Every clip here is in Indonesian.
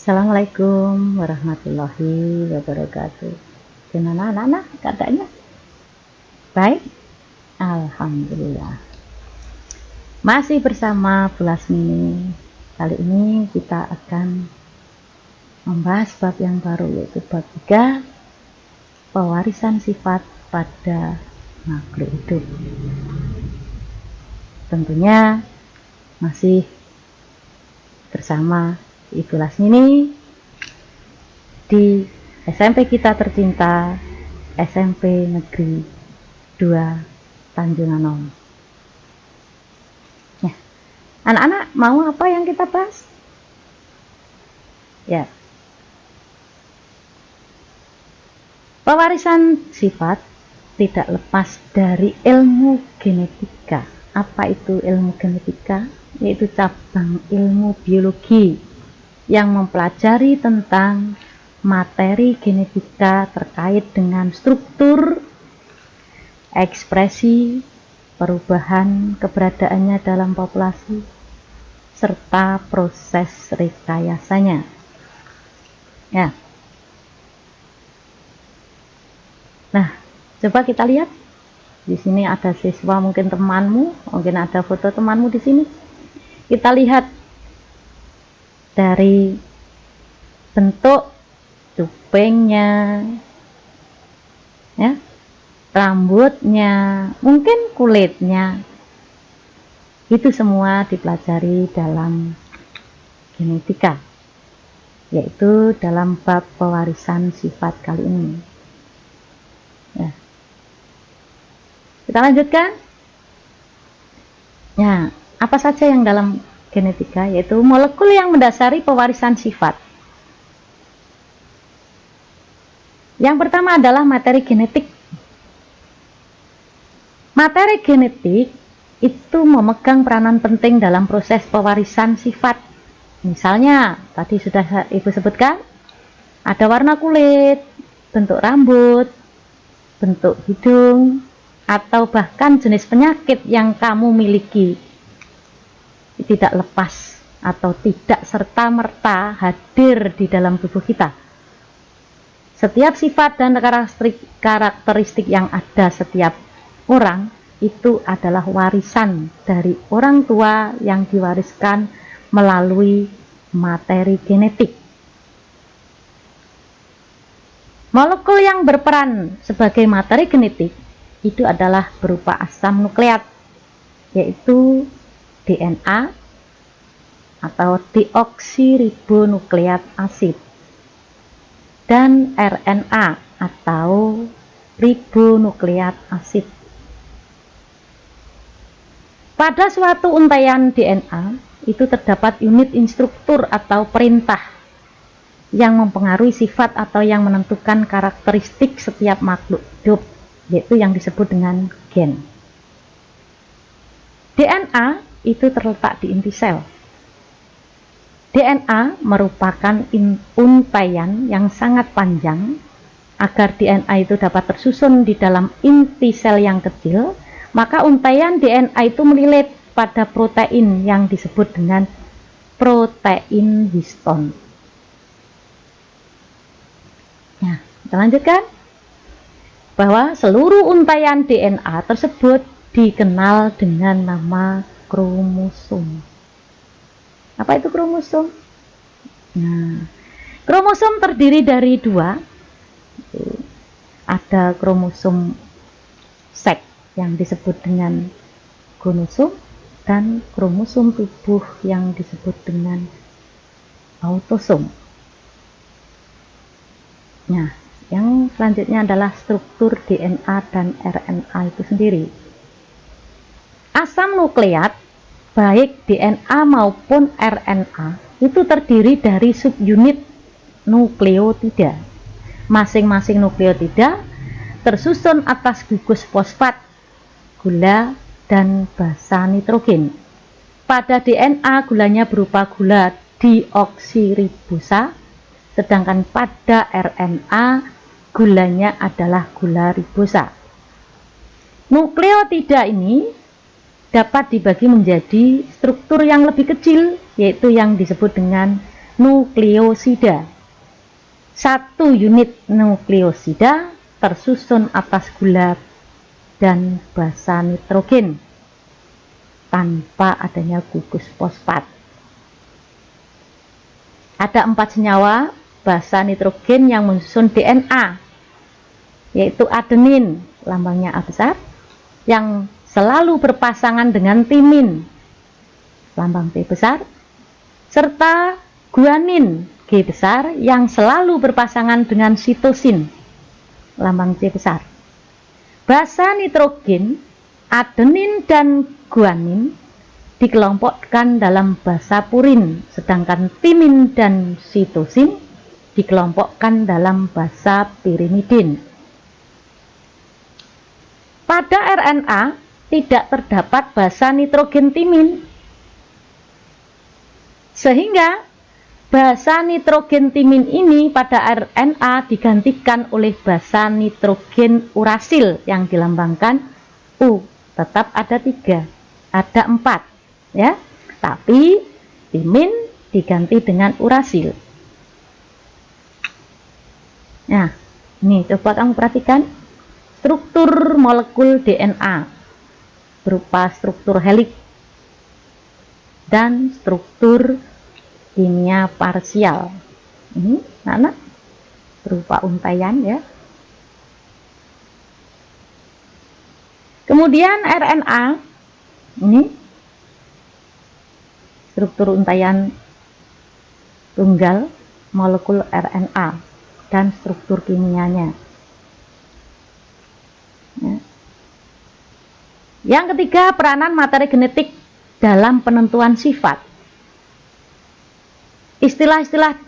Assalamualaikum warahmatullahi wabarakatuh. Gimana anak-anak keadaannya? Baik? Alhamdulillah. Masih bersama Bu Lasmini. Kali ini kita akan membahas bab yang baru, yaitu bab 3, pewarisan sifat pada makhluk hidup. Tentunya masih bersama Ibu Lasmini di SMP kita tercinta, SMP Negeri 2 Tanjung Anom. Ya. Anak-anak mau apa yang kita bahas? Ya. Pewarisan sifat tidak lepas dari ilmu genetika. Apa itu ilmu genetika? Yaitu cabang ilmu biologi yang mempelajari tentang materi genetika terkait dengan struktur, ekspresi, perubahan keberadaannya dalam populasi, serta proses rekayasanya. Ya. Nah, coba kita lihat. Di sini ada siswa, mungkin temanmu, mungkin ada foto temanmu di sini. Kita lihat dari bentuk cupingnya, ya, rambutnya, mungkin kulitnya. Itu semua dipelajari dalam genetika, yaitu dalam bab pewarisan sifat kali ini. Ya. Kita lanjutkan. Ya, apa saja yang dalam genetika? Yaitu molekul yang mendasari pewarisan sifat. Yang pertama adalah materi genetik. Materi genetik itu memegang peranan penting dalam proses pewarisan sifat. Misalnya, tadi sudah Ibu sebutkan, ada warna kulit, bentuk rambut, bentuk hidung, atau bahkan jenis penyakit yang kamu miliki. Tidak lepas atau tidak serta-merta hadir di dalam tubuh kita. Setiap sifat dan karakteristik yang ada setiap orang itu adalah warisan dari orang tua yang diwariskan melalui materi genetik. Molekul yang berperan sebagai materi genetik itu adalah berupa asam nukleat, yaitu DNA atau deoksiribonukleat asid, dan RNA atau ribonukleat asid. Pada suatu untaian DNA itu terdapat unit instruktur atau perintah yang mempengaruhi sifat atau yang menentukan karakteristik setiap makhluk hidup, yaitu yang disebut dengan gen. DNA itu terletak di inti sel. DNA merupakan untaian yang sangat panjang. Agar DNA itu dapat tersusun di dalam inti sel yang kecil, maka untaian DNA itu melilit pada protein yang disebut dengan protein histon. Nah, kita lanjutkan. Bahwa seluruh untaian DNA tersebut dikenal dengan nama kromosom. Apa itu kromosom? Nah, kromosom terdiri dari 2. Ada kromosom seks yang disebut dengan gonosom dan kromosom tubuh yang disebut dengan autosom. Nah, yang selanjutnya adalah struktur DNA dan RNA itu sendiri. Asam nukleat, baik DNA maupun RNA, itu terdiri dari subunit nukleotida. Masing-masing nukleotida tersusun atas gugus fosfat, gula, dan basa nitrogen. Pada DNA gulanya berupa gula deoksiribosa, sedangkan pada RNA gulanya adalah gula ribosa. Nukleotida ini dapat dibagi menjadi struktur yang lebih kecil, yaitu yang disebut dengan nukleosida. Satu unit nukleosida tersusun atas gula dan basa nitrogen tanpa adanya gugus fosfat. Ada 4 senyawa basa nitrogen yang menyusun DNA, yaitu adenin, lambangnya A besar, yang selalu berpasangan dengan timin, lambang T besar, serta guanin, G besar, yang selalu berpasangan dengan sitosin, lambang C besar. Basa nitrogen, adenin dan guanin dikelompokkan dalam basa purin, sedangkan timin dan sitosin dikelompokkan dalam basa pirimidin. Pada RNA tidak terdapat basa nitrogen timin, sehingga basa nitrogen timin ini pada RNA digantikan oleh basa nitrogen urasil yang dilambangkan U. Tetap ada 3, ada 4 ya, tapi timin diganti dengan urasil. Nah, ini coba kamu perhatikan struktur molekul DNA berupa struktur heliks dan struktur kimia parsial. Ini anak berupa untaian ya. Kemudian RNA, ini struktur untaian tunggal molekul RNA dan struktur kimianya. Ya. Yang ketiga, peranan materi genetik dalam penentuan sifat. Istilah-istilah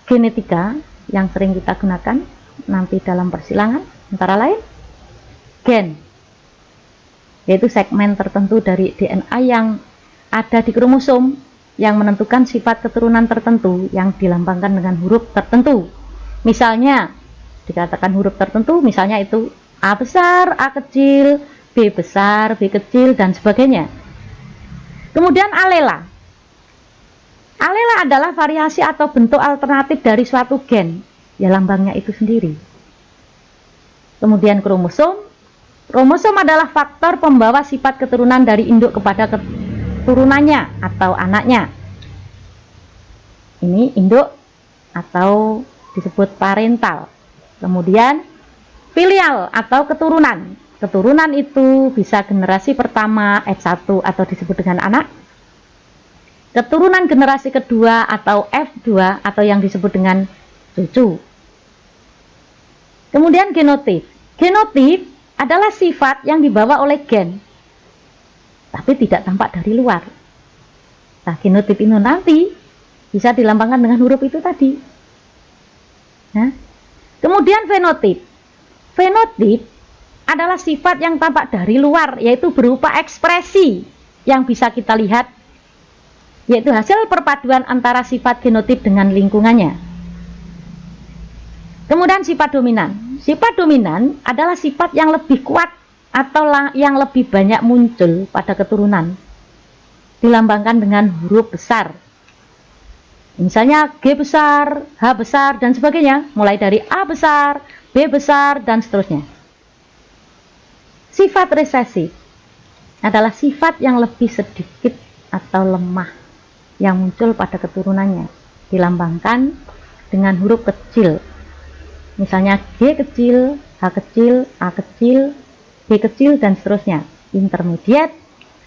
genetika yang sering kita gunakan nanti dalam persilangan antara lain gen, yaitu segmen tertentu dari DNA yang ada di kromosom yang menentukan sifat keturunan tertentu yang dilambangkan dengan huruf tertentu. Misalnya dikatakan huruf tertentu, misalnya itu A besar, A kecil, B besar, B kecil, dan sebagainya. Kemudian alela. Alela adalah variasi atau bentuk alternatif dari suatu gen, ya lambangnya itu sendiri. Kemudian kromosom. Kromosom adalah faktor pembawa sifat keturunan dari induk kepada keturunannya atau anaknya. Ini induk atau disebut parental. Kemudian filial atau keturunan. Keturunan itu bisa generasi pertama F1 atau disebut dengan anak, keturunan generasi kedua atau F2 atau yang disebut dengan cucu. Kemudian genotip. Genotip adalah sifat yang dibawa oleh gen, tapi tidak tampak dari luar. Nah, genotip ini nanti bisa dilambangkan dengan huruf itu tadi. Nah, kemudian fenotip. Fenotip adalah sifat yang tampak dari luar, yaitu berupa ekspresi yang bisa kita lihat, yaitu hasil perpaduan antara sifat genotip dengan lingkungannya. Kemudian sifat dominan. Sifat dominan adalah sifat yang lebih kuat atau yang lebih banyak muncul pada keturunan, dilambangkan dengan huruf besar. Misalnya G besar, H besar, dan sebagainya, mulai dari A besar, B besar, dan seterusnya. Sifat resesif adalah sifat yang lebih sedikit atau lemah yang muncul pada keturunannya, dilambangkan dengan huruf kecil. Misalnya G kecil, H kecil, A kecil, B kecil, dan seterusnya. Intermediate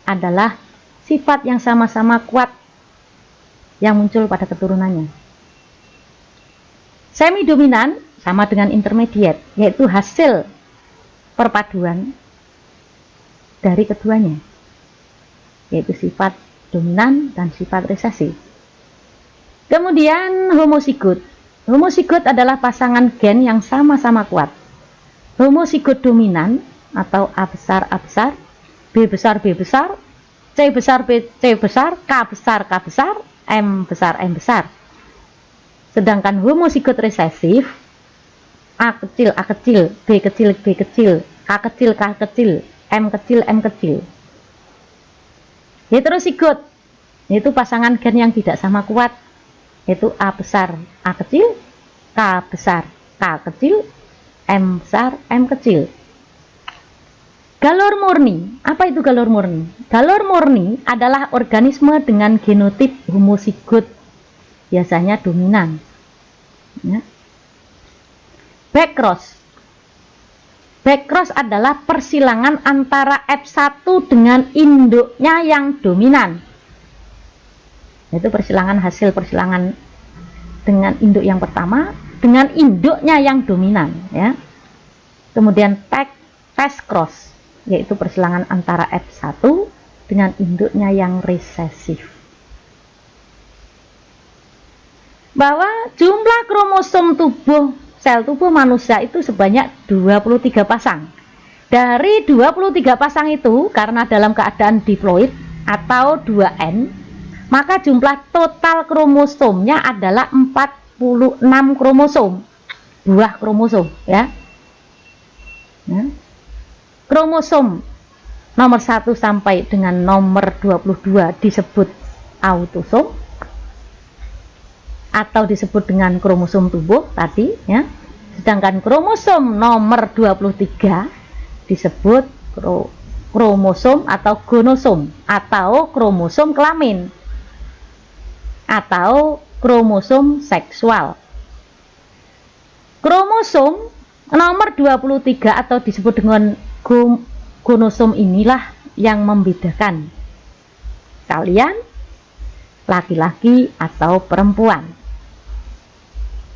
adalah sifat yang sama-sama kuat yang muncul pada keturunannya. Semi dominan sama dengan intermediate, yaitu hasil perpaduan dari keduanya, yaitu sifat dominan dan sifat resesif. Kemudian homozigot. Homozigot adalah pasangan gen yang sama-sama kuat. Homozigot dominan atau A besar, B besar, B besar, C besar, C besar, K besar, K besar, M besar, M besar. Sedangkan homozigot resesif A kecil, B kecil, B kecil, K kecil, K kecil, M kecil, M kecil. Heterozigot, yaitu pasangan gen yang tidak sama kuat. Itu A besar A kecil, K besar K kecil, M besar M kecil. Galur murni, apa itu galur murni? Galur murni adalah organisme dengan genotip homozigot, biasanya dominan. Ya. Backcross. Backcross adalah persilangan antara F1 dengan induknya yang dominan. Itu persilangan hasil persilangan dengan induk yang pertama dengan induknya yang dominan, ya. Kemudian test cross, yaitu persilangan antara F1 dengan induknya yang resesif. Bahwa jumlah kromosom sel tubuh manusia itu sebanyak 23 pasang. Dari 23 pasang itu, karena dalam keadaan diploid atau 2N, maka jumlah total kromosomnya adalah 46 kromosom. Buah kromosom, ya. Kromosom nomor 1 sampai dengan nomor 22 disebut autosom atau disebut dengan kromosom tubuh tadi, ya. Sedangkan kromosom nomor 23 disebut kromosom atau gonosom atau kromosom kelamin atau kromosom seksual. Kromosom nomor 23 atau disebut dengan gonosom inilah yang membedakan kalian laki-laki atau perempuan.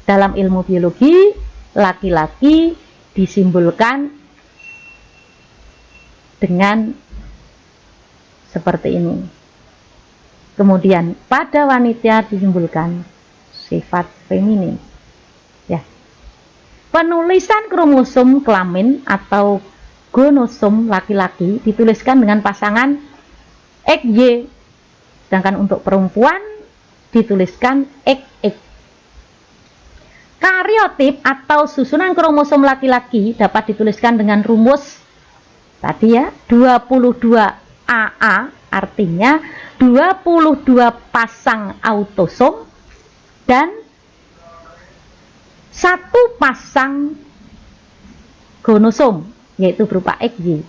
Dalam ilmu biologi, laki-laki disimbolkan dengan seperti ini. Kemudian pada wanita disimbolkan sifat feminin. Ya. Penulisan kromosom kelamin atau gonosom laki-laki dituliskan dengan pasangan XY, sedangkan untuk perempuan dituliskan XX. Kariotip atau susunan kromosom laki-laki dapat dituliskan dengan rumus tadi, ya, 22AA, artinya 22 pasang autosom dan 1 pasang gonosom, yaitu berupa XY.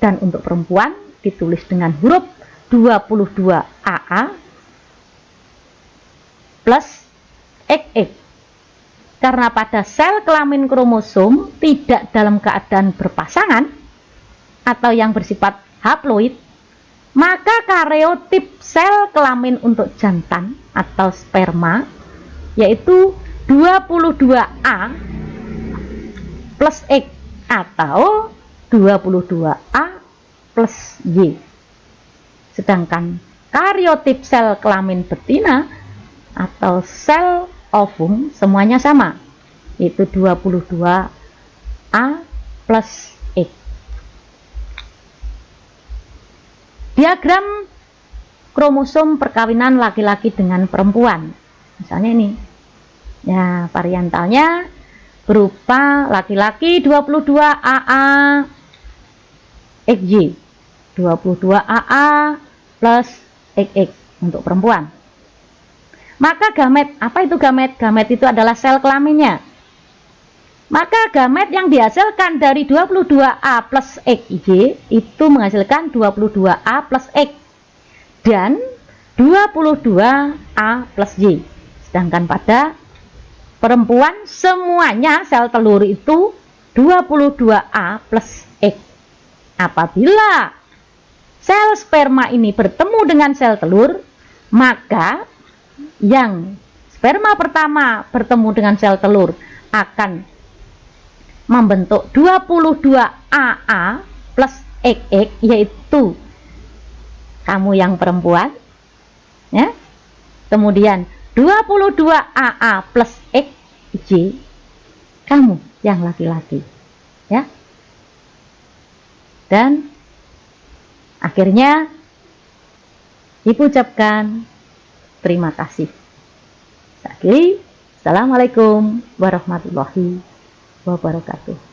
Dan untuk perempuan ditulis dengan huruf 22AA plus XX. Karena pada sel kelamin kromosom tidak dalam keadaan berpasangan atau yang bersifat haploid, maka kariotip sel kelamin untuk jantan atau sperma yaitu 22A plus X atau 22A plus Y. Sedangkan kariotip sel kelamin betina atau sel ovum semuanya sama, yaitu 22A plus X. Diagram kromosom perkawinan laki-laki dengan perempuan. Misalnya ini. Ya, variantalnya berupa laki-laki 22AA XY, 22AA plus XX untuk perempuan. Maka gamet, apa itu gamet? Gamet itu adalah sel kelaminnya. Maka gamet yang dihasilkan dari 22A plus XY itu menghasilkan 22A plus X dan 22A plus Y. Sedangkan pada perempuan semuanya sel telur itu 22A plus X. Apabila sel sperma ini bertemu dengan sel telur, maka yang sperma pertama bertemu dengan sel telur akan membentuk 22AA plus XX, yaitu kamu yang perempuan, ya. Kemudian 22AA plus XY, kamu yang laki-laki, ya. Dan akhirnya Ibu ucapkan terima kasih. Akhiri, assalamualaikum warahmatullahi wabarakatuh.